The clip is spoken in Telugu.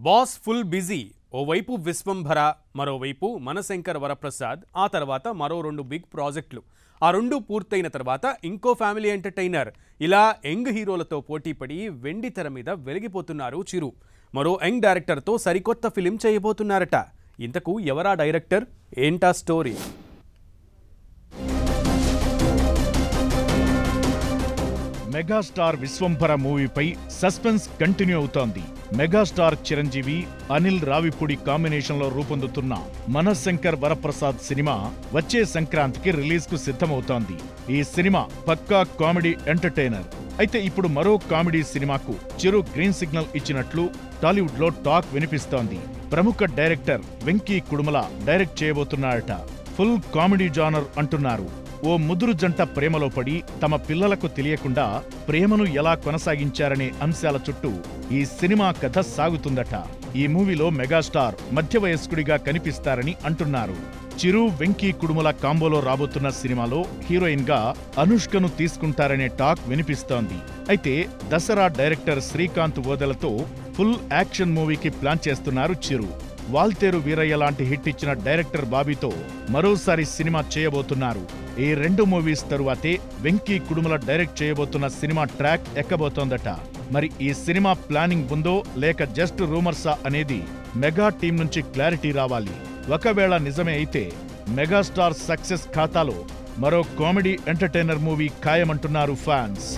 Boss full busy. ఓవైపు విశ్వంభర, మరోవైపు మనశంకర్ వరప్రసాద్, ఆ తర్వాత మరో 2 బిగ్ ప్రాజెక్టులు. ఆ 2 పూర్తయిన తర్వాత ఇంకో ఫ్యామిలీ ఎంటర్టైనర్. ఇలా యంగ్ హీరోలతో పోటీపడి వెండి తెర మీద వెలిగిపోతున్నారు చిరు. మరో యంగ్ డైరెక్టర్తో సరికొత్త ఫిలిం చేయబోతున్నారట. ఇంతకు ఎవరా డైరెక్టర్, ఏంటా స్టోరీ? మెగాస్టార్ విశ్వంభర మూవీపై సస్పెన్స్ కంటిన్యూ అవుతోంది. మెగాస్టార్ చిరంజీవి, అనిల్ రావిపూడి కాంబినేషన్లో రూపొందుతున్న మనశంకర్ వరప్రసాద్ సినిమా వచ్చే సంక్రాంతికి రిలీజ్ కు సిద్ధమవుతోంది. ఈ సినిమా పక్కా కామెడీ ఎంటర్టైనర్. అయితే ఇప్పుడు మరో కామెడీ సినిమాకు చిరు గ్రీన్ సిగ్నల్ ఇచ్చినట్లు టాలీవుడ్ లో టాక్ వినిపిస్తోంది. ప్రముఖ డైరెక్టర్ వెంకీ కుడుమల డైరెక్ట్ చేయబోతున్నాడట. ఫుల్ కామెడీ జానర్ అంటున్నారు. ఓ ముదురు జంట ప్రేమలో పడి తమ పిల్లలకు తెలియకుండా ప్రేమను ఎలా కొనసాగించారనే అంశాల చుట్టూ ఈ సినిమా కథ సాగుతుందట. ఈ మూవీలో మెగాస్టార్ మధ్యవయస్కుడిగా కనిపిస్తారని అంటున్నారు. చిరు వెంకీ కుడుమల కాంబోలో రాబోతున్న సినిమాలో హీరోయిన్ గా అనుష్కను తీసుకుంటారనే టాక్ వినిపిస్తోంది. అయితే దసరా డైరెక్టర్ శ్రీకాంత్ ఓదెలతో ఫుల్ యాక్షన్ మూవీకి ప్లాన్ చేస్తున్నారు చిరు. వాల్తేరు వీరయ్య లాంటి హిట్ ఇచ్చిన డైరెక్టర్ బాబీతో మరోసారి సినిమా చేయబోతున్నారు. ఈ 2 మూవీస్ తరువాతే వెంకీ కుడుమల డైరెక్ట్ చేయబోతున్న సినిమా ట్రాక్ ఎక్కబోతోందట. మరి ఈ సినిమా ప్లానింగ్ ఉందో లేక జస్ట్ రూమర్సా అనేది మెగా టీం నుంచి క్లారిటీ రావాలి. ఒకవేళ నిజమే అయితే మెగాస్టార్ సక్సెస్ ఖాతాలో మరో కామెడీ ఎంటర్టైనర్ మూవీ ఖాయమంటున్నారు ఫ్యాన్స్.